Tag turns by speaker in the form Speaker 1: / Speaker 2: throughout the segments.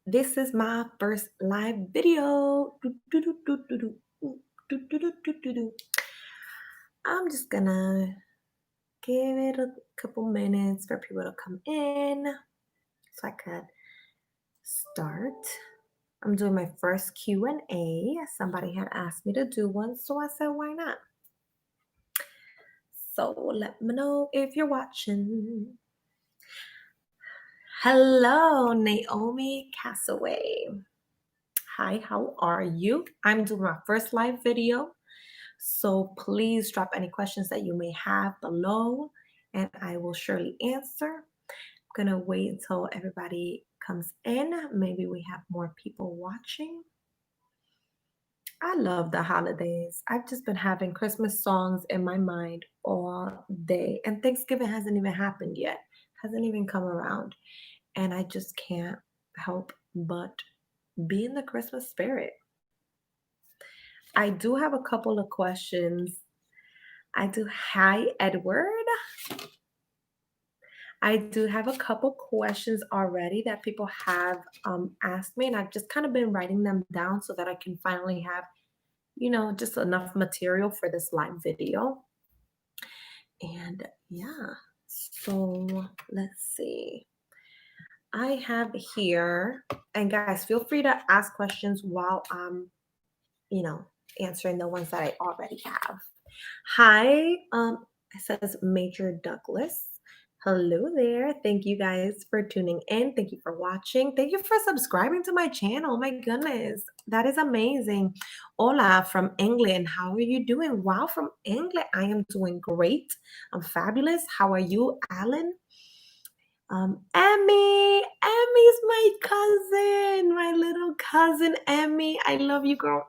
Speaker 1: This is my first live video. I'm just gonna give it a couple minutes for people to come in so I could start. I'm doing my first Q&A. Somebody had asked me to do one, so I said, why not? So let me know if you're watching. Hello, Naomi Castaway. Hi, how are you? I'm doing my first live video, so please drop any questions that you may have below, and I will surely answer. I'm gonna wait until everybody comes in. Maybe we have more people watching. I love the holidays. I've just been having Christmas songs in my mind all day, and Thanksgiving hasn't even happened yet, hasn't even come around, and I just can't help but be in the Christmas spirit. I do have a couple of questions. Hi, Edward. I do have a couple questions already that people have asked me, and I've just kind of been writing them down so that I can finally have, just enough material for this live video. And yeah, so let's see. I have here, and guys, feel free to ask questions while I'm, you know, answering the ones that I already have. Hi, it says Major Douglas. Hello there. Thank you guys for tuning in. Thank you for watching. Thank you for subscribing to my channel. Oh my goodness, that is amazing. Hola from England. How are you doing? Wow, from England. I am doing great. I'm fabulous. How are you, Alan? Emmy's my cousin, my little cousin Emmy. I love you, girl.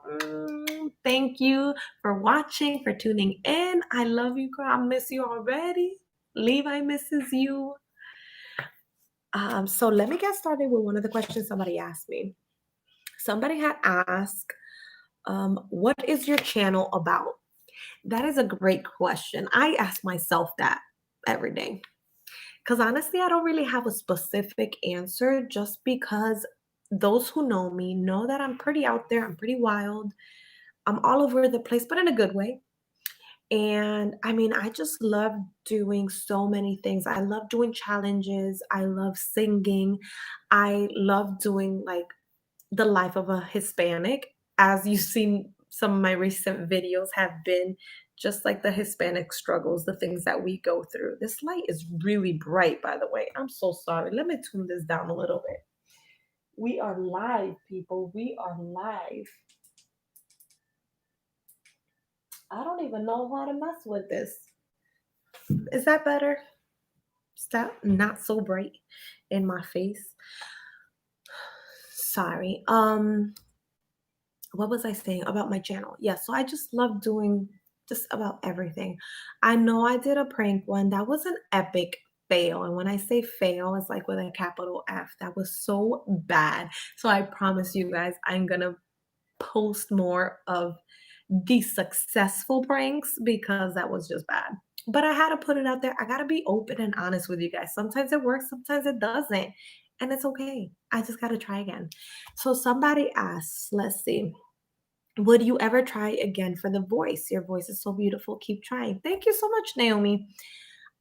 Speaker 1: Thank you for watching, for tuning in. I love you, girl. I miss you already. Levi misses you. So let me get started with one of the questions somebody asked me. Somebody had asked, what is your channel about? That is a great question. I ask myself that every day. Because honestly, I don't really have a specific answer just because those who know me know that I'm pretty out there, I'm pretty wild, I'm all over the place, but in a good way. And I mean, I just love doing so many things. I love doing challenges, I love singing, I love doing like the life of a Hispanic. As you've seen, some of my recent videos have been just like the Hispanic struggles, the things that we go through. This light is really bright, by the way. I'm so sorry. Let me tune this down a little bit. We are live, people. We are live. I don't even know how to mess with this. Is that better? Is that not so bright in my face? Sorry. What was I saying about my channel? Yeah, so I just love doing just about everything. I know I did a prank one that was an epic fail. And when I say fail, it's like with a capital F. That was so bad. So I promise you guys, I'm gonna post more of the successful pranks because that was just bad. But I had to put it out there. I gotta be open and honest with you guys. Sometimes it works, sometimes it doesn't. And it's okay. I just gotta try again. So somebody asked, let's see. Would you ever try again for the voice? Your voice is so beautiful. Keep trying. Thank you so much, Naomi.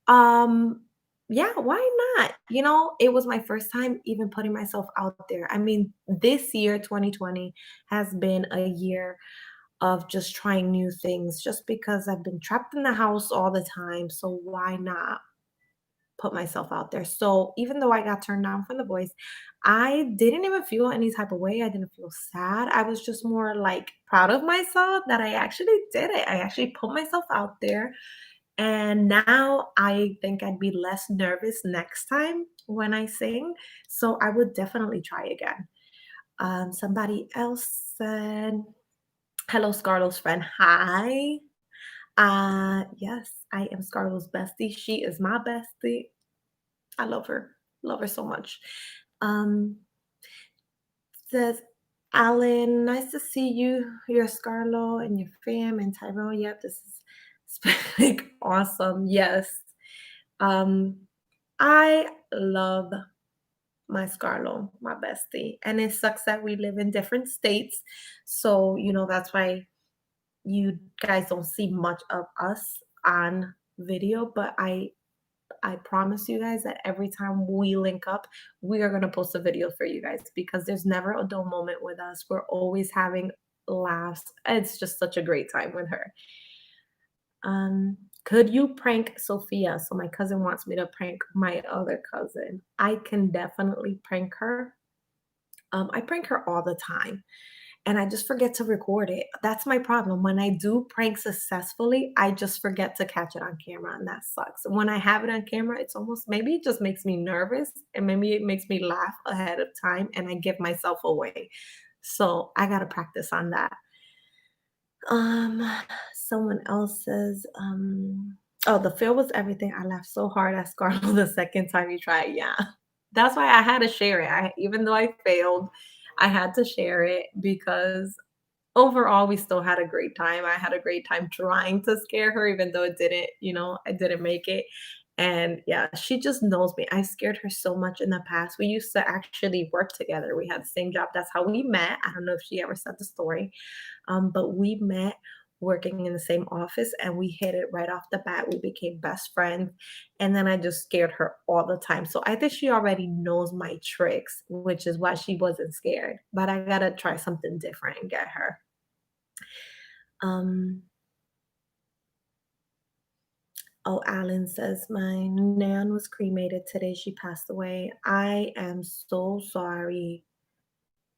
Speaker 1: Um, yeah, why not? It was my first time even putting myself out there. I mean, this year, 2020, has been a year of just trying new things just because I've been trapped in the house all the time. So why not put myself out there? So even though I got turned down from the voice, I didn't even feel any type of way. I didn't feel sad. I was just more like proud of myself that I actually did it. I actually put myself out there. And now I think I'd be less nervous next time when I sing. So I would definitely try again. Somebody else said, hello, Scarlo's friend. Hi. Yes, I am Scarlo's bestie. She is my bestie. I love her. Love her so much. Um, says Alan, nice to see you. You're Scarlo and your fam and Tyrone. Yep, this is Hispanic. Awesome. Yes. Um, I love my Scarlo, my bestie, and it sucks that we live in different states. So, that's why you guys don't see much of us on video, but I promise you guys that every time we link up, we are going to post a video for you guys because there's never a dull moment with us. We're always having laughs. It's just such a great time with her. Um, could you prank Sophia? So my cousin wants me to prank my other cousin. I can definitely prank her. I prank her all the time and I just forget to record it. That's my problem. When I do prank successfully, I just forget to catch it on camera, and that sucks. When I have it on camera, it's almost maybe it just makes me nervous and maybe it makes me laugh ahead of time and I give myself away. So I gotta practice on that. Um, someone else says, oh, the fail was everything. I laughed so hard at Scarlet the second time you tried. Yeah. That's why I had to share it. Even though I failed, I had to share it because overall we still had a great time. I had a great time trying to scare her, even though I didn't make it. And yeah, she just knows me. I scared her so much in the past. We used to actually work together. We had the same job. That's how we met. I don't know if she ever said the story. But we met working in the same office and we hit it right off the bat. We became best friends. And then I just scared her all the time. So I think she already knows my tricks, which is why she wasn't scared. But I gotta try something different and get her. Um, oh, Alan says, my nan was cremated today. She passed away. I am so sorry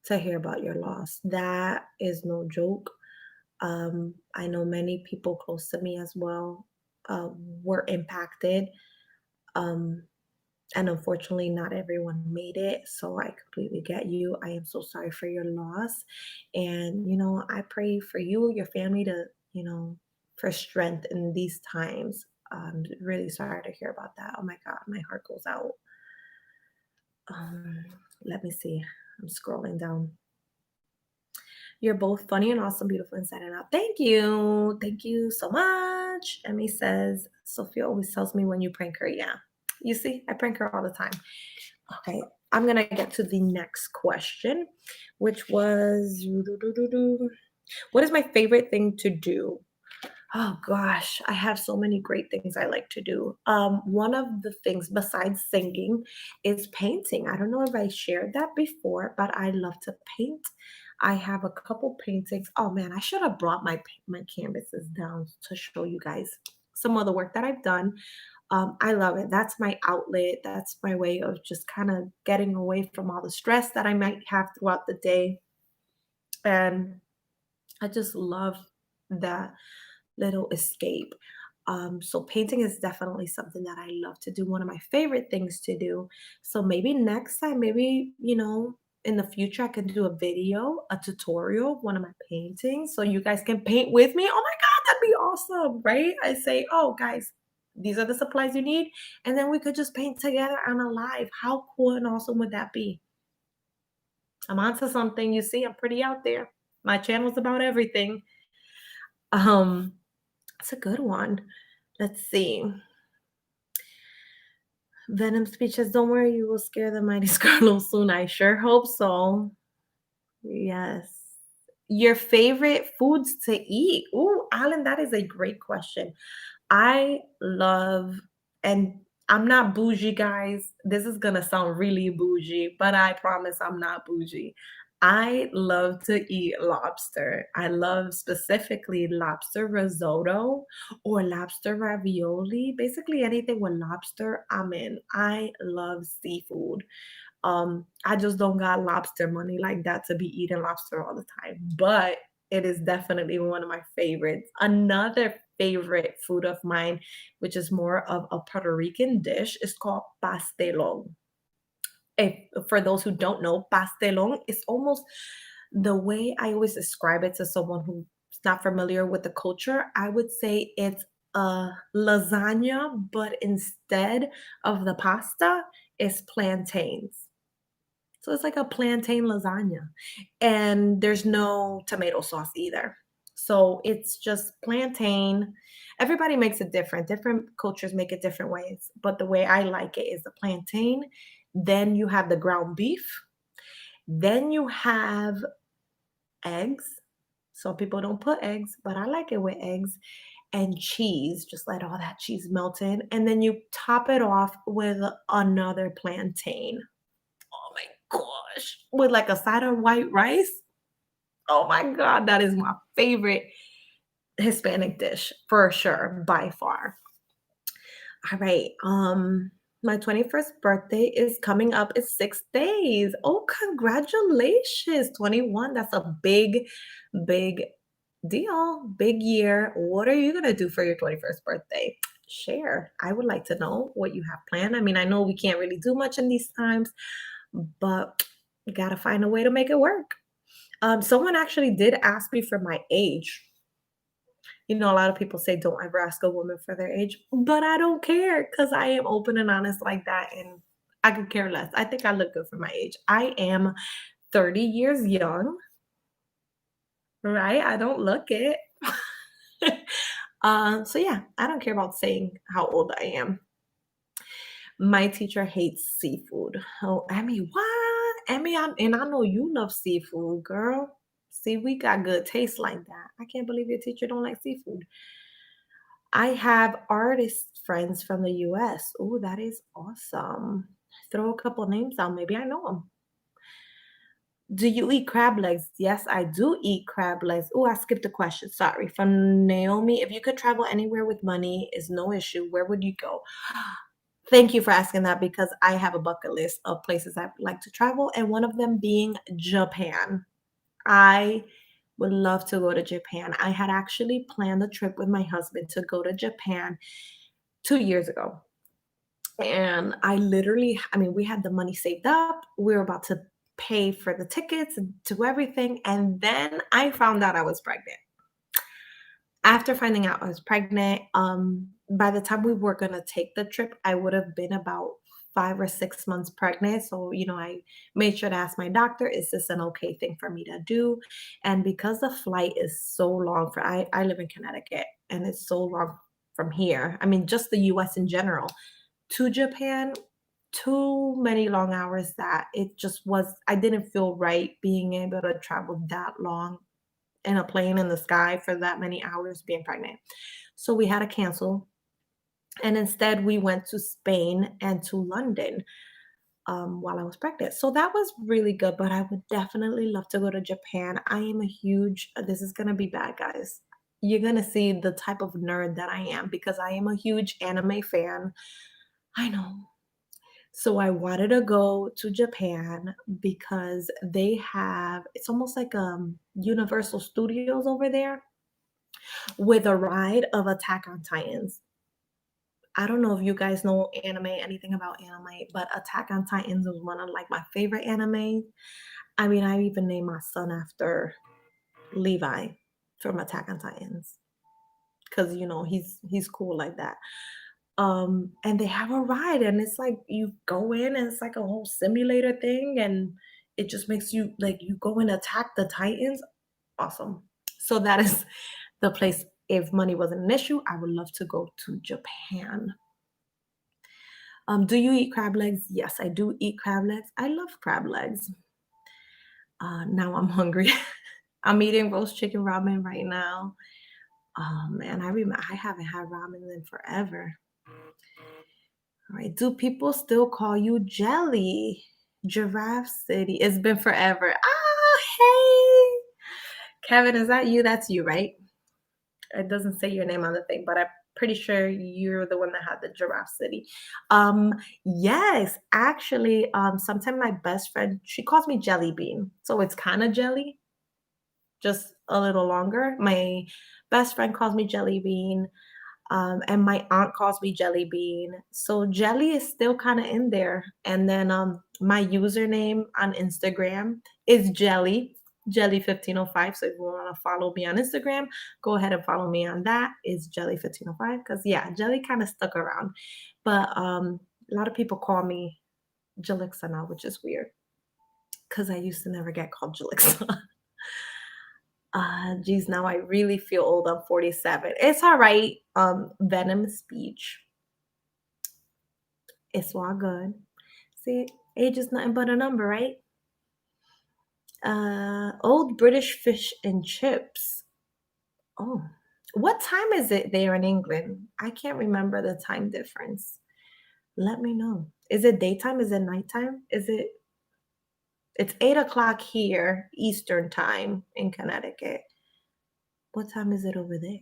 Speaker 1: to hear about your loss. That is no joke. I know many people close to me as well were impacted. Um, and unfortunately, not everyone made it. So I completely get you. I am so sorry for your loss. And, I pray for you, your family to, for strength in these times. I'm really sorry to hear about that. Oh my God, my heart goes out. Um, Let me see. I'm scrolling down. You're both funny and awesome, beautiful inside and out. Thank you. Thank you so much. Emmy says, Sophia always tells me when you prank her. Yeah. You see, I prank her all the time. Okay. I'm going to get to the next question, which was what is my favorite thing to do? Oh gosh, I have so many great things I like to do. One of the things besides singing is painting. I don't know if I shared that before, but I love to paint. I have a couple paintings. Oh man, I should have brought my canvases down to show you guys some of the work that I've done. I love it. That's my outlet. That's my way of just kind of getting away from all the stress that I might have throughout the day. And I just love that little escape. So painting is definitely something that I love to do, one of my favorite things to do. So maybe next time, maybe, in the future, I can do a video, a tutorial, of one of my paintings, so you guys can paint with me. Oh my God, that'd be awesome, right? I say, oh, guys, these are the supplies you need. And then we could just paint together on a live. How cool and awesome would that be? I'm onto something. You see, I'm pretty out there. My channel's about everything. Um, That's a good one. Let's see. Venom speeches, don't worry, you will scare the mighty Scarlo soon. I sure hope so. Yes. Your favorite foods to eat? Ooh, Alan, that is a great question. I love, and I'm not bougie, guys. This is gonna sound really bougie, but I promise I'm not bougie. I love to eat lobster. I love specifically lobster risotto or lobster ravioli. Basically, anything with lobster, I'm in. I love seafood. I just don't got lobster money like that to be eating lobster all the time, but it is definitely one of my favorites. Another favorite food of mine, which is more of a Puerto Rican dish, is called pastelón. If for those who don't know, pastelón is almost the way I always describe it to someone who's not familiar with the culture. I would say it's a lasagna, but instead of the pasta, it's plantains. So it's like a plantain lasagna, and there's no tomato sauce either. So it's just plantain, Everybody makes it different. Different cultures make it different ways. But the way I like it is the plantain. Then you have the ground beef. Then you have eggs. Some people don't put eggs, but I like it with eggs and cheese. Just let all that cheese melt in. And then you top it off with another plantain. Oh my gosh. With like a side of white rice. Oh my God. That is my favorite Hispanic dish for sure, by far. All right. My 21st birthday is coming up in 6 days. Oh, congratulations. 21. That's a big, big deal. Big year. What are you gonna do for your 21st birthday? Share. I would like to know what you have planned. I mean, I know we can't really do much in these times, but you gotta find a way to make it work. Someone actually did ask me for my age. A lot of people say don't ever ask a woman for their age, but I don't care because I am open and honest like that, and I could care less. I think I look good for my age. I am 30 years young, right? I don't look it. So yeah, I don't care about saying how old I am. My teacher hates seafood. Oh, Emmy, what? Emmy, and I know you love seafood, girl. See, we got good taste like that. I can't believe your teacher don't like seafood. I have artist friends from the US. Oh, that is awesome. Throw a couple names out. Maybe I know them. Do you eat crab legs? Yes, I do eat crab legs. Oh, I skipped a question. Sorry. From Naomi, if you could travel anywhere with money, is no issue. Where would you go? Thank you for asking that because I have a bucket list of places I'd like to travel, and one of them being Japan. I would love to go to Japan. I had actually planned a trip with my husband to go to Japan 2 years ago. And I mean, we had the money saved up. We were about to pay for the tickets and do everything. And then I found out I was pregnant. After finding out I was pregnant, by the time we were gonna take the trip, I would have been about 5 or 6 months pregnant. So, I made sure to ask my doctor, is this an okay thing for me to do? And because the flight is so long I live in Connecticut and it's so long from here. I mean, just the US in general to Japan, too many long hours that it just was I didn't feel right being able to travel that long in a plane in the sky for that many hours being pregnant. So we had to cancel. And instead, we went to Spain and to London while I was pregnant. So that was really good. But I would definitely love to go to Japan. I am a huge, this is going to be bad, guys. You're going to see the type of nerd that I am because I am a huge anime fan. I know. So I wanted to go to Japan because they have, it's almost like Universal Studios over there with a ride of Attack on Titans. I don't know if you guys know anime, anything about anime, but Attack on Titans is one of like my favorite anime. I mean, I even named my son after Levi from Attack on Titans because he's cool like that. And they have a ride, and it's like you go in, and it's like a whole simulator thing, and it just makes you like you go and attack the Titans. Awesome. So that is the place. If money wasn't an issue, I would love to go to Japan. Do you eat crab legs? Yes, I do eat crab legs. I love crab legs. Now I'm hungry. I'm eating roast chicken ramen right now. Man, I remember I haven't had ramen in forever. All right. Do people still call you Jelly? Giraffe City. It's been forever. Ah, hey. Kevin, is that you? That's you, right? It doesn't say your name on the thing, but I'm pretty sure you're the one that had the Giraffe City. Um, yes, actually, sometime my best friend, she calls me Jelly Bean. So it's kind of jelly, just a little longer. My best friend calls me Jelly Bean. And my aunt calls me Jelly Bean. So Jelly is still kind of in there. And then my username on Instagram is Jelly1505. So if you want to follow me on Instagram, go ahead and follow me on that. Is Jelly1505. Because yeah, Jelly kind of stuck around. But a lot of people call me Jalixa now, which is weird. Because I used to never get called Jalixa. Geez, now I really feel old. I'm 47. It's all right. Venom speech. It's all good. See, age is nothing but a number, right? Old British fish and chips. Oh, what time is it there in England? I can't remember the time difference. Let me know. Is it daytime? Is it nighttime? It's 8 o'clock here, Eastern time in Connecticut. What time is it over there?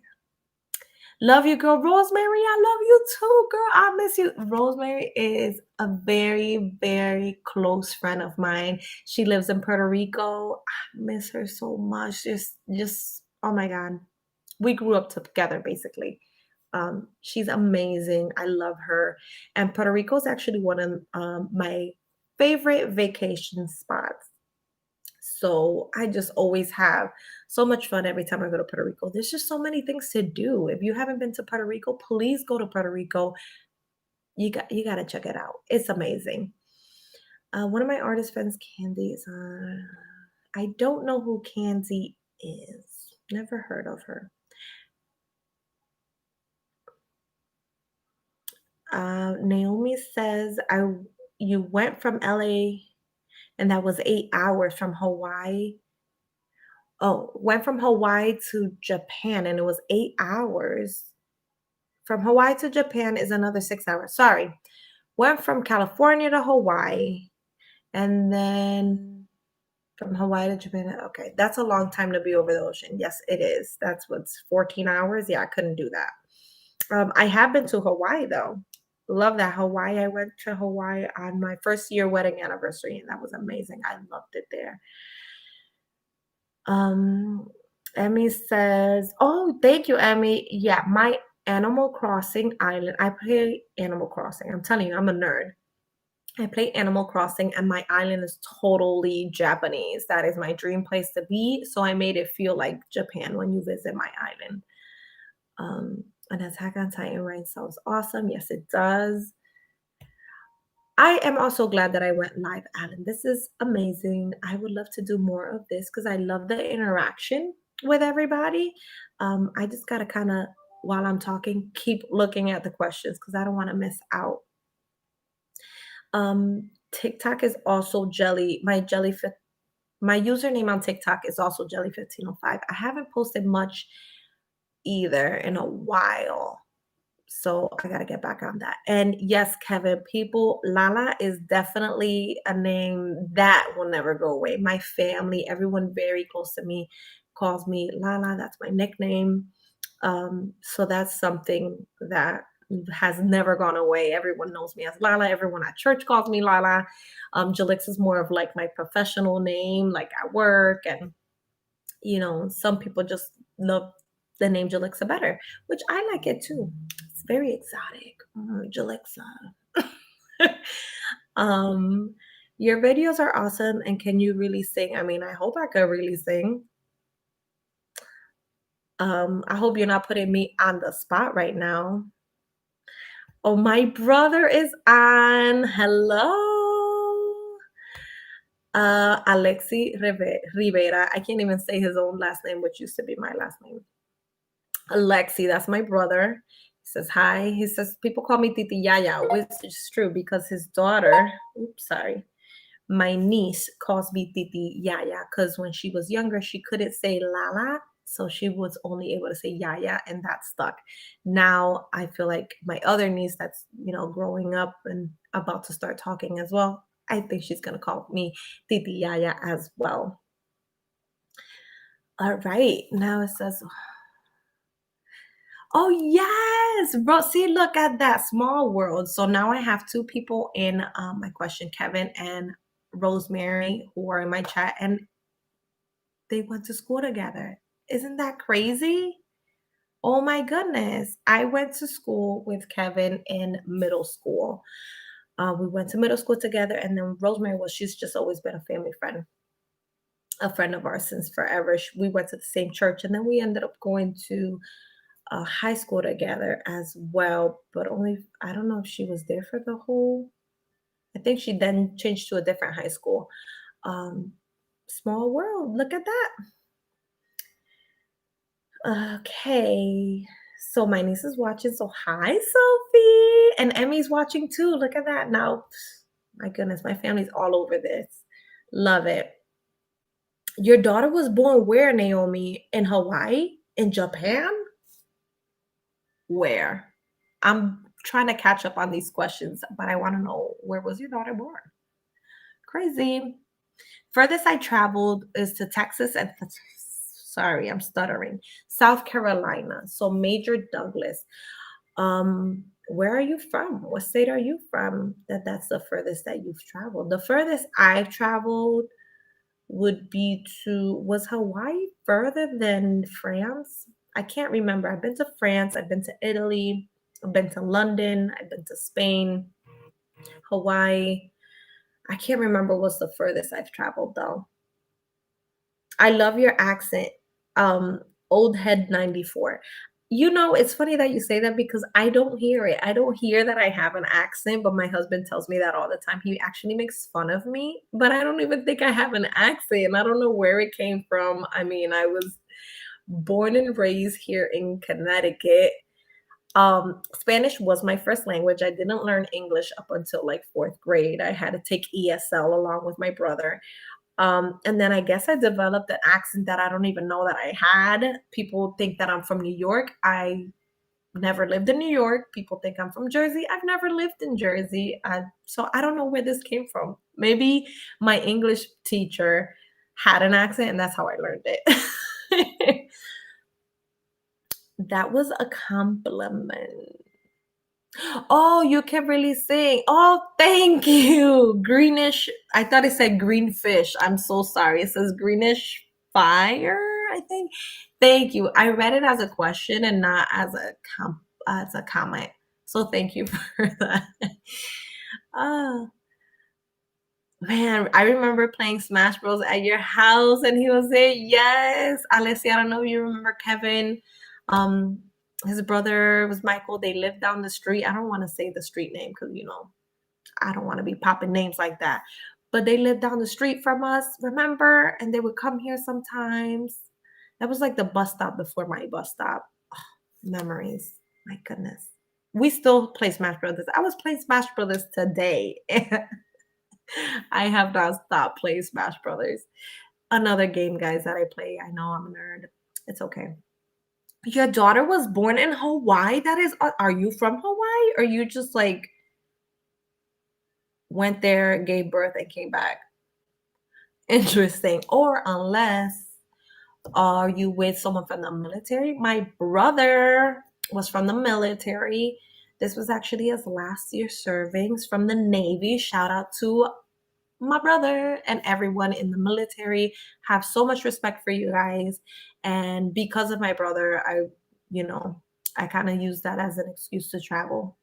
Speaker 1: Love you, girl. Rosemary, I love you too, girl. I miss you. Rosemary is a very, very close friend of mine. She lives in Puerto Rico. I miss her so much. Oh my God. We grew up together basically. She's amazing. I love her. And Puerto Rico is actually one of my favorite vacation spots. So I just always have so much fun every time I go to Puerto Rico. There's just so many things to do. If you haven't been to Puerto Rico, please go to Puerto Rico. You got to check it out. It's amazing. One of my artist friends, Candy, is I don't know who Candy is. Never heard of her. Naomi says you went from LA and that was 8 hours from Hawaii. Oh, went from Hawaii to Japan and it was 8 hours. From Hawaii to Japan is another 6 hours. Sorry. Went from California to Hawaii and then from Hawaii to Japan. Okay, that's a long time to be over the ocean. Yes, it is. That's what's 14 hours. Yeah, I couldn't do that. I have been to Hawaii though. Love that Hawaii. I went to Hawaii on my first year wedding anniversary, and that was amazing. I loved it there. Um, Emmy says, "Oh, thank you, Emmy. Yeah, my Animal Crossing island. I play Animal Crossing. I'm telling you, I'm a nerd. I play Animal Crossing, and my island is totally Japanese. That is my dream place to be. So I made it feel like Japan when you visit my island. An Attack on Titan rain sounds awesome. Yes, it does. I am also glad that I went live, Alan. This is amazing. I would love to do more of this because I love the interaction with everybody. I just gotta kind of, while I'm talking, keep looking at the questions because I don't want to miss out. TikTok is also my username on TikTok is also Jelly1505. I haven't posted much either in a while. So I gotta get back on that. And yes, Kevin, Lala is definitely a name that will never go away. My family, everyone very close to me calls me Lala. That's my nickname. So that's something that has never gone away. Everyone knows me as Lala. Everyone at church calls me Lala. Jalixa is more of like my professional name, like at work. And, some people just love the name Jalixa better, which I like it too. It's very exotic. Jalixa. um, your videos are awesome. And can you really sing? I mean, I hope I could really sing. I hope you're not putting me on the spot right now. Oh, my brother is on. Hello. Rivera. I can't even say his own last name, which used to be my last name. Alexi, that's my brother. He says hi. He says people call me Titi Yaya, which is true because his daughter, oops, sorry, my niece calls me Titi Yaya because when she was younger, she couldn't say Lala. So she was only able to say Yaya, and that stuck. Now I feel like my other niece that's, growing up and about to start talking as well, I think she's going to call me Titi Yaya as well. All right. Now it says, oh, yes, bro. See, look at that small world. So now I have two people in my question, Kevin and Rosemary, who are in my chat, and they went to school together. Isn't that crazy? Oh my goodness. I went to school with Kevin in middle school. We went to middle school together, and then Rosemary, well, she's just always been a family friend, a friend of ours since forever. We went to the same church, and then we ended up going to high school together as well. But only, I don't know if she was there for the whole, I think she then changed to a different high school. Um, Small world. Look at that. Okay. So my niece is watching. So hi, Sophie. And Emmy's watching too. Look at that. Now, my goodness, my family's all over this. Love it. Your daughter was born where, Naomi? In Hawaii? In Japan? Where? I'm trying to catch up on these questions, but I want to know, where was your daughter born? Crazy. Furthest I traveled is to Texas and sorry, I'm stuttering. South Carolina. So Major Douglas. Where are you from? What state are you from? That's the furthest that you've traveled. The furthest I've traveled would be to was Hawaii further than France? I can't remember. I've been to France, I've been to Italy, I've been to London, I've been to Spain, Hawaii. I can't remember what's the furthest I've traveled though. I love your accent. Um, Old Head 94. You know, it's funny that you say that because I don't hear it. I don't hear that I have an accent, but my husband tells me that all the time. He actually makes fun of me, but I don't even think I have an accent. I don't know where it came from. I mean, I was born and raised here in Connecticut. Spanish was my first language. I didn't learn English up until like fourth grade. I had to take ESL along with my brother. And then I guess I developed an accent that I don't even know that I had. People think that I'm from New York. I never lived in New York. People think I'm from Jersey. I've never lived in Jersey. So I don't know where this came from. Maybe my English teacher had an accent and that's how I learned it. That was a compliment. Oh, you can really sing. Oh, thank you. Greenish. I thought it said green fish. I'm so sorry. It says greenish fire, I think. Thank you. I read it as a question and not as a comment. So thank you for that. Oh, man, I remember playing Smash Bros at your house and he was there. Yes. Alessia, I don't know if you remember Kevin. Um, his brother was Michael. They lived down the street. I don't want to say the street name because I don't want to be popping names like that. But they lived down the street from us, remember? And they would come here sometimes. That was like the bus stop before my bus stop. Memories. My goodness. We still play Smash Brothers. I was playing Smash Brothers today. I have not stopped playing Smash Brothers. Another game, guys, that I play. I know I'm a nerd. It's okay. Your daughter was born in Hawaii? That is, are you from Hawaii? Or you just like went there, gave birth, and came back? Interesting. Or unless are you with someone from the military? My brother was from the military. This was actually his last year servings from the Navy. Shout out to my brother and everyone in the military. Have so much respect for you guys. And because of my brother, you know, I kind of use that as an excuse to travel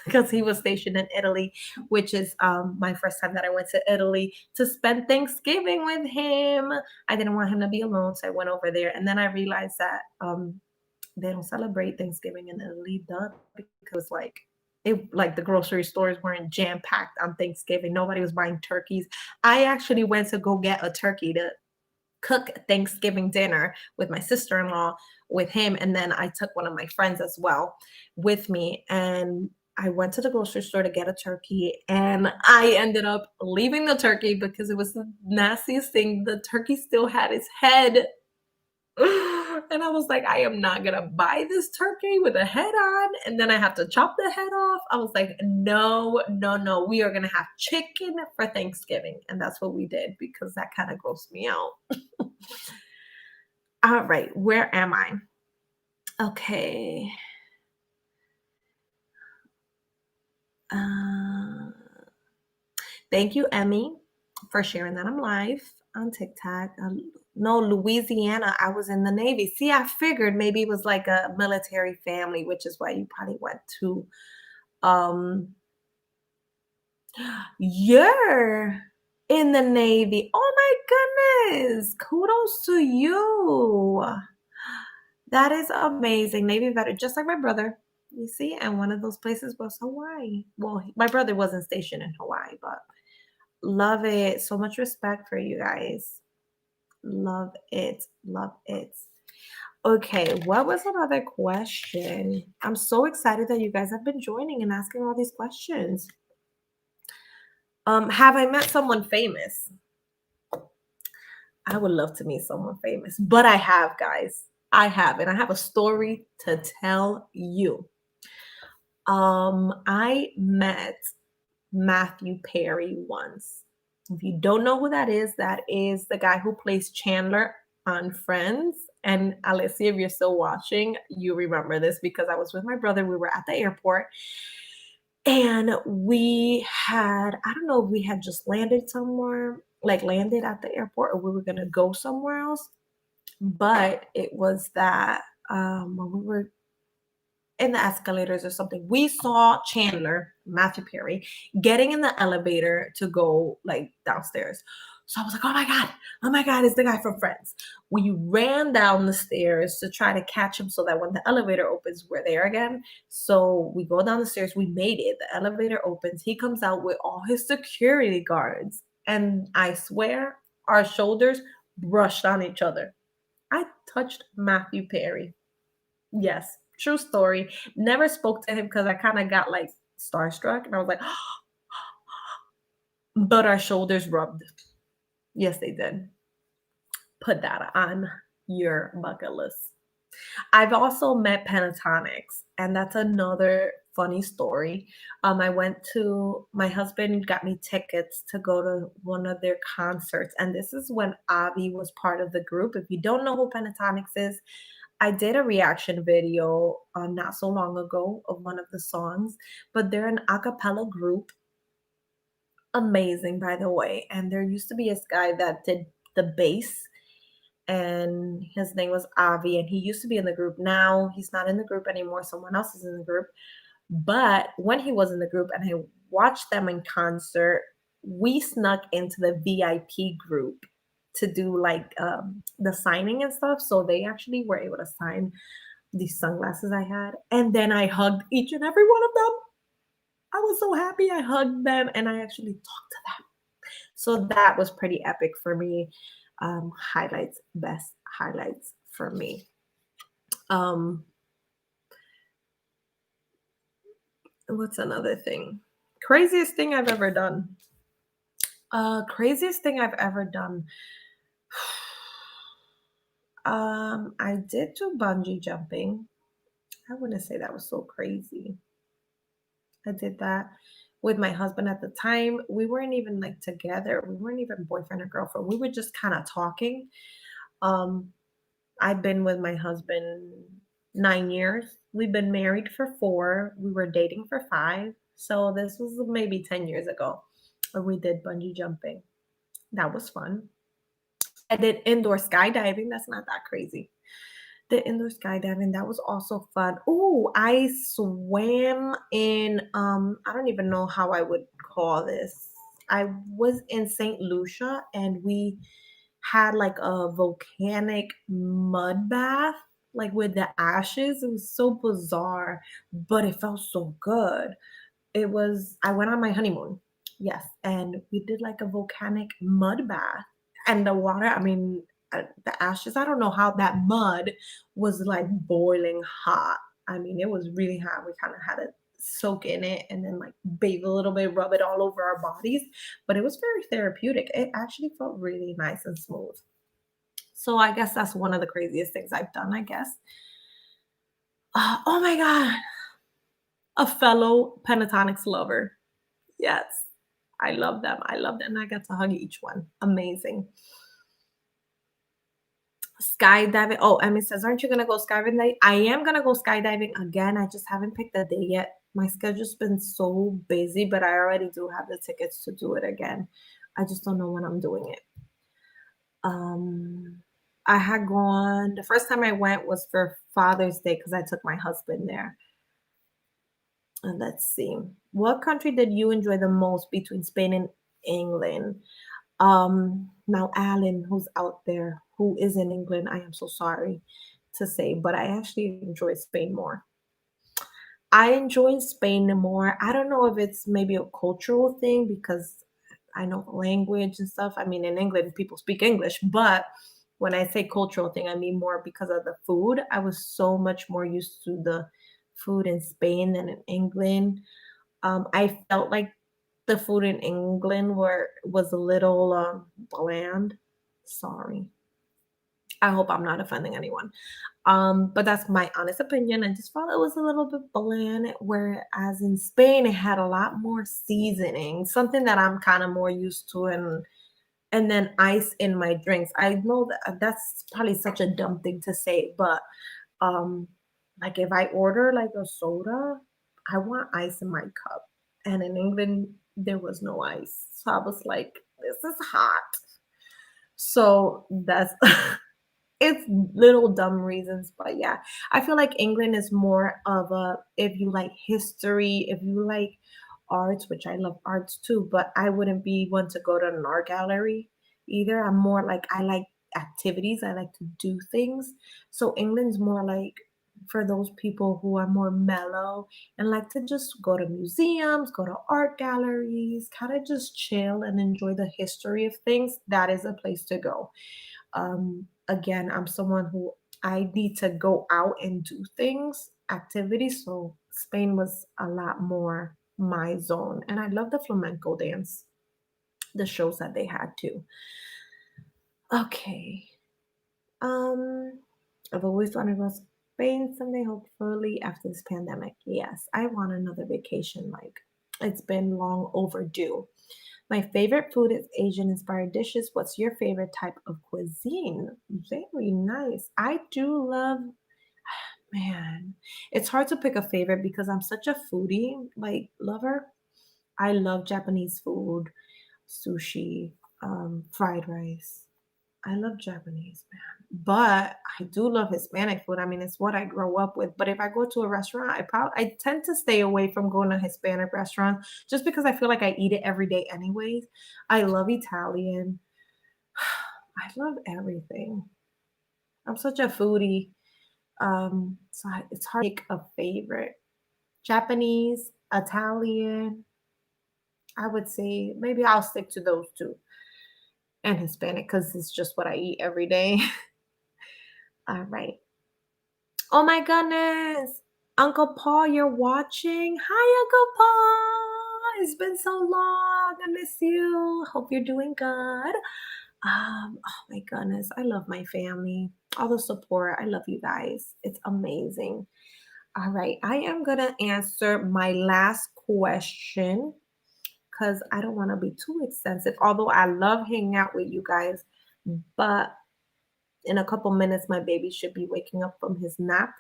Speaker 1: because he was stationed in Italy, which is my first time that I went to Italy to spend Thanksgiving with him. I didn't want him to be alone, so I went over there. And then I realized that they don't celebrate Thanksgiving in Italy, duh, because like the grocery stores weren't jam packed on Thanksgiving. Nobody was buying turkeys. I actually went to go get a turkey to cook Thanksgiving dinner with my sister-in-law, with him, and then I took one of my friends as well with me, and I went to the grocery store to get a turkey, and I ended up leaving the turkey because it was the nastiest thing. The turkey still had its head. And I was like, I am not gonna buy this turkey with a head on, and then I have to chop the head off. I was like, no, no, no. We are gonna have chicken for Thanksgiving, and that's what we did because that kind of grossed me out. All right, where am I? Okay. Uh, Thank you, Emmy, for sharing that I'm live on TikTok. No, Louisiana, I was in the Navy. See, I figured maybe it was like a military family, which is why you probably went to. Um, you're in the Navy. Oh my goodness. Kudos to you. That is amazing. Navy veteran, just like my brother. You see, and one of those places was Hawaii. Well, my brother wasn't stationed in Hawaii, but love it. So much respect for you guys. Love it. Love it. Okay, what was another question? I'm so excited that you guys have been joining and asking all these questions. Have I met someone famous? I would love to meet someone famous, but I have, guys. I have, and I have a story to tell you. I met Matthew Perry once. If you don't know who that is the guy who plays Chandler on Friends. And Alessia, if you're still watching, you remember this because I was with my brother. We were at the airport and I don't know if we had just landed somewhere, like landed at the airport, or we were going to go somewhere else. But it was that when we were in the escalators or something, we saw Chandler, Matthew Perry, getting in the elevator to go like downstairs. So I was like, oh my God, it's the guy from Friends. We ran down the stairs to try to catch him so that when the elevator opens, we're there again. So we go down the stairs, we made it. The elevator opens, he comes out with all his security guards. And I swear our shoulders brushed on each other. I touched Matthew Perry. Yes, true story. Never spoke to him because I kind of got like starstruck and I was like, but our shoulders rubbed. Yes, they did. Put that on your bucket list. I've also met pentatonics, and that's another funny story. I went to my husband got me tickets to go to one of their concerts, and this is when Avi was part of the group. If you don't know who pentatonics is, I did a reaction video not so long ago of one of the songs, but they're an a cappella group. Amazing, by the way. And there used to be this guy that did the bass, and his name was Avi, and he used to be in the group. Now he's not in the group anymore. Someone else is in the group. But when he was in the group and I watched them in concert, we snuck into the VIP group to do like the signing and stuff. So they actually were able to sign these sunglasses I had. And then I hugged each and every one of them. I was so happy I hugged them and I actually talked to them. So that was pretty epic for me. Highlights, best highlights for me. Um, what's another thing? Craziest thing I've ever done. Craziest thing I've ever done. I did do bungee jumping. I wouldn't say that was so crazy. I did that with my husband at the time. We weren't even like together. We weren't even boyfriend or girlfriend. We were just kind of talking. Um, I've been with my husband 9 years. We've been married for 4. We were dating for 5. So this was maybe 10 years ago. And we did bungee jumping. That was fun. I did indoor skydiving. That's not that crazy. The indoor skydiving, that was also fun. Oh, I swam in I don't even know how I would call this. I was in St. Lucia and we had like a volcanic mud bath, like with the ashes. It was so bizarre, but it felt so good. I went on my honeymoon. Yes, and we did like a volcanic mud bath. And the water, I mean, the ashes, I don't know how that mud was like boiling hot. I mean, it was really hot. We kind of had to soak in it and then like bathe a little bit, rub it all over our bodies. But it was very therapeutic. It actually felt really nice and smooth. So I guess that's one of the craziest things I've done, I guess. Oh my God, a fellow pentatonics lover. Yes. I love them. I love them. And I got to hug each one. Amazing. Skydiving. Oh, Emmy says, aren't you gonna go skydiving? I am gonna go skydiving again. I just haven't picked a day yet. My schedule's been so busy, but I already do have the tickets to do it again. I just don't know when I'm doing it. Um, I had gone the first time I went was for Father's Day because I took my husband there. And let's see. What country did you enjoy the most between Spain and England? Now Alan, who's out there, who is in England, I am so sorry to say, but I actually enjoy Spain more. I enjoy Spain more. I don't know if it's maybe a cultural thing because I know the language and stuff. I mean, in England, people speak English, but When I say cultural thing, I mean more because of the food. I was so much more used to the food in Spain than in England. I felt like the food in England were was a little bland. Sorry. I hope I'm not offending anyone. But that's my honest opinion. I just felt it was a little bit bland, whereas in Spain it had a lot more seasoning, something that I'm kind of more used to, and then ice in my drinks. I know that that's probably such a dumb thing to say, but um, like if I order like a soda, I want ice in my cup. And in England, there was no ice. So I was like, this is hot. So that's it's little dumb reasons, but yeah, I feel like England is more of a if you like history, if you like arts, which I love arts too, but I wouldn't be one to go to an art gallery either. I'm more like I like activities, I like to do things. So England's more like for those people who are more mellow and like to just go to museums, go to art galleries, kind of just chill and enjoy the history of things. That is a place to go. Again, I'm someone who I need to go out and do things, activities. So Spain was a lot more my zone. And I love the flamenco dance, the shows that they had too. Okay. Um, I've always wanted to go to Spain someday, hopefully after this pandemic. Yes, I want another vacation. Like it's been long overdue. My favorite food is Asian inspired dishes. What's your favorite type of cuisine? Very nice. I do love, man, it's hard to pick a favorite because I'm such a foodie, like lover. I love Japanese food, sushi, fried rice. I love Japanese, man. But I do love Hispanic food. I mean, it's what I grow up with. But if I go to a restaurant, I tend to stay away from going to Hispanic restaurants just because I feel like I eat it every day anyways. I love Italian. I love everything. I'm such a foodie. It's hard to pick a favorite. Japanese, Italian, I would say maybe I'll stick to those two. And Hispanic because it's just what I eat every day. All right. Oh my goodness. Uncle Paul, you're watching? Hi, Uncle Paul. It's been so long. I miss you. Hope you're doing good. Oh my goodness. I love my family. All the support. I love you guys. It's amazing. All right. I am gonna answer my last question because I don't want to be too extensive. Although I love hanging out with you guys, but in a couple minutes, my baby should be waking up from his nap.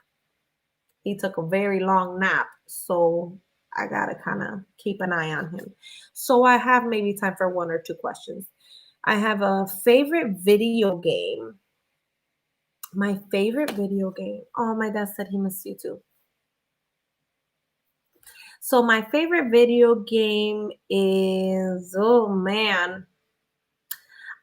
Speaker 1: He took a very long nap, so I gotta kind of keep an eye on him. So I have maybe time for one or two questions. I have a favorite video game. My favorite video game. Oh, my dad said he missed you too. So my favorite video game is, oh man,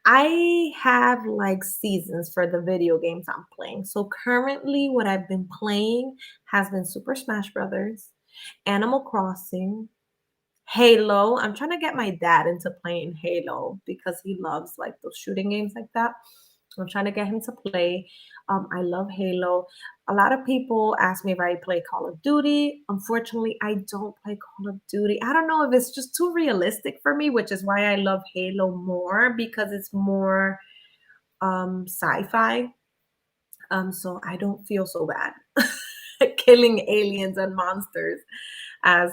Speaker 1: I have like seasons for the video games I'm playing. So currently, what I've been playing has been Super Smash Brothers, Animal Crossing, Halo. I'm trying to get my dad into playing Halo because he loves like those shooting games like that. I'm trying to get him to play. I love Halo. A lot of people ask me if I play Call of Duty. Unfortunately, I don't play Call of Duty. I don't know if it's just too realistic for me, which is why I love Halo more because it's more sci-fi. So I don't feel so bad killing aliens and monsters as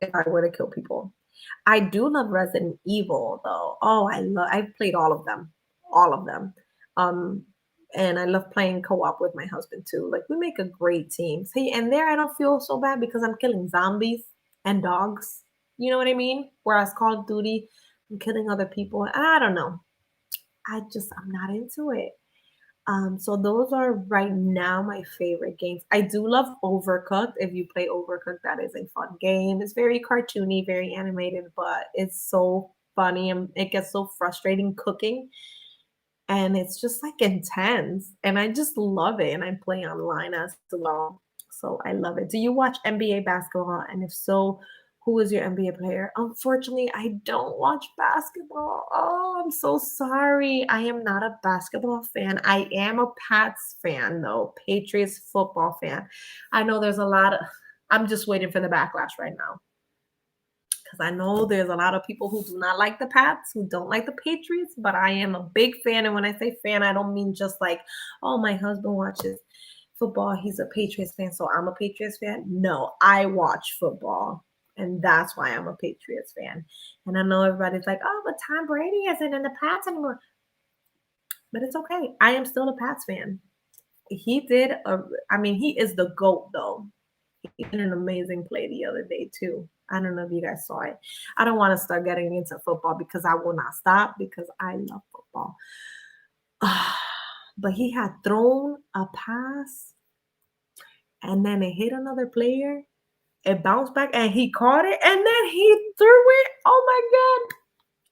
Speaker 1: if I were to kill people. I do love Resident Evil though. Oh, I've played all of them. All of them. Um and I love playing co-op with my husband too. Like we make a great team. See, and there I don't feel so bad because I'm killing zombies and dogs. You know what I mean? Whereas Call of Duty, I'm killing other people. I don't know. I'm not into it. So those are right now my favorite games. I do love Overcooked. If you play Overcooked, that is a fun game. It's very cartoony, very animated, but it's so funny and it gets so frustrating cooking. And it's just like intense. And I just love it. And I play online as well. So I love it. Do you watch NBA basketball? And if so, Who is your NBA player? Unfortunately, I don't watch basketball. Oh, I'm so sorry. I am not a basketball fan. I am a Pats fan, though. Patriots football fan. I know there's a lot of, I'm just waiting for the backlash right now because I know there's a lot of people who do not like the Pats, who don't like the Patriots, but I am a big fan. And when I say fan, I don't mean just like, oh, my husband watches football. He's a Patriots fan, so I'm a Patriots fan. No, I watch football. And that's why I'm a Patriots fan. And I know everybody's like, oh, but Tom Brady isn't in the Pats anymore. But it's okay. I am still a Pats fan. He did I mean, he is the GOAT though. He did an amazing play the other day too. I don't know if you guys saw it. I don't want to start getting into football because I will not stop because I love football. But he had thrown a pass and then it hit another player. It bounced back and he caught it and then he threw it. Oh my God.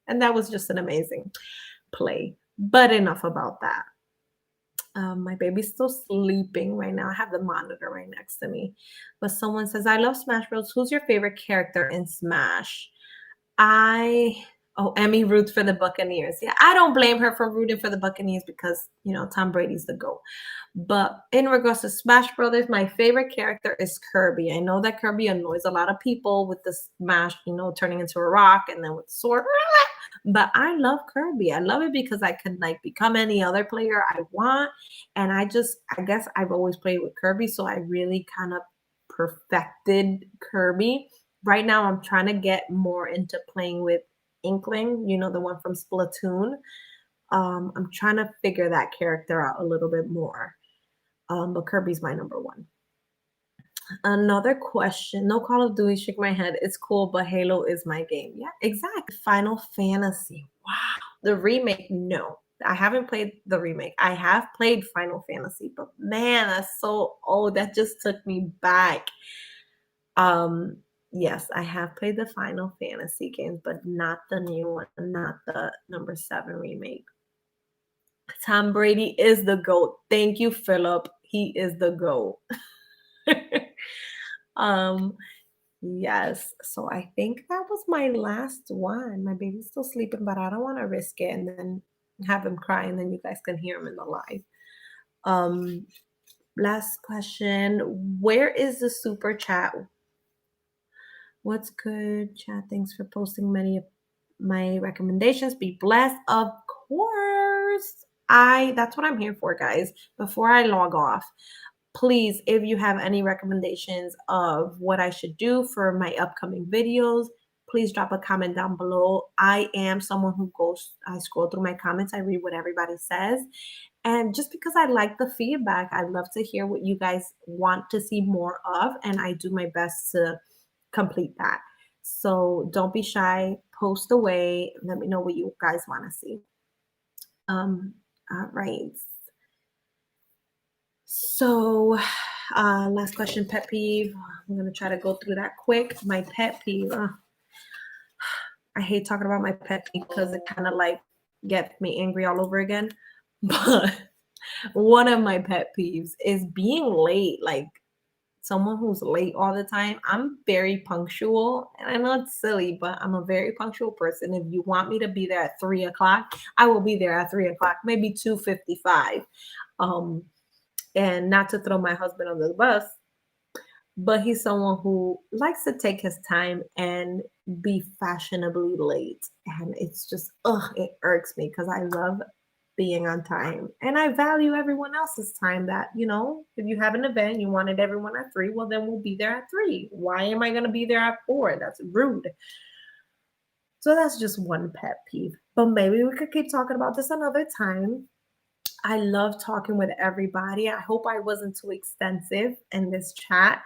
Speaker 1: And that was just an amazing play. But enough about that. My baby's still sleeping right now. I have the monitor right next to me. But someone says, I love Smash Bros. Who's your favorite character in Smash? I Emmy roots for the Buccaneers. Yeah, I don't blame her for rooting for the Buccaneers because Tom Brady's the GOAT. But in regards to Smash Brothers, my favorite character is Kirby. I know that Kirby annoys a lot of people with the Smash, turning into a rock and then with the sword. But I love Kirby. I love it because I can like become any other player I want. And I guess I've always played with Kirby. So I really kind of perfected Kirby. Right now, I'm trying to get more into playing with Inkling, the one from Splatoon. I'm trying to figure that character out a little bit more. But Kirby's my number one. Another question. No Call of Duty, shake my head. It's cool, but Halo is my game. Yeah, exactly. Final Fantasy. Wow. The remake, no. I haven't played the remake. I have played Final Fantasy, but man, that's so old. That just took me back. Yes, I have played the Final Fantasy games, but not the new one, not the number 7 remake. Tom Brady is the GOAT. Thank you, Philip. He is the GOAT. um, yes. So I think that was my last one. My baby's still sleeping, but I don't want to risk it and then have him cry, and then you guys can hear him in the live. Um, last question. Where is the super chat? What's good, chat? Thanks for posting many of my recommendations. Be blessed, of course. That's what I'm here for, guys. Before I log off, please, if you have any recommendations of what I should do for my upcoming videos, please drop a comment down below. I am someone I scroll through my comments, I read what everybody says. And just because I like the feedback, I'd love to hear what you guys want to see more of, and I do my best to complete that. So don't be shy, post away, let me know what you guys want to see. All right. So last question, pet peeve. I'm gonna try to go through that quick. My pet peeve. I hate talking about my pet peeve because it kind of like gets me angry all over again. But one of my pet peeves is being late. Like someone who's late all the time. I'm very punctual, and I know it's silly, but I'm a very punctual person. If you want me to be there at 3 o'clock, I will be there at 3 o'clock, maybe 2:55. And not to throw my husband under the bus, but he's someone who likes to take his time and be fashionably late. And it's just, it irks me because I love being on time and I value everyone else's time. That, if you have an event, you wanted everyone at 3, well, then we'll be there at 3. Why am I going to be there at 4? That's rude. So that's just one pet peeve, but maybe we could keep talking about this another time. I love talking with everybody. I hope I wasn't too extensive in this chat.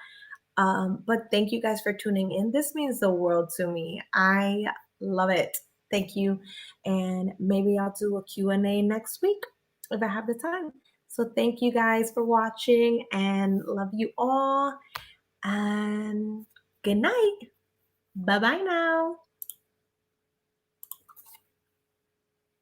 Speaker 1: But thank you guys for tuning in. This means the world to me. I love it. Thank you. And maybe I'll do a Q&A next week if I have the time. So thank you guys for watching and love you all. And good night. Bye-bye now.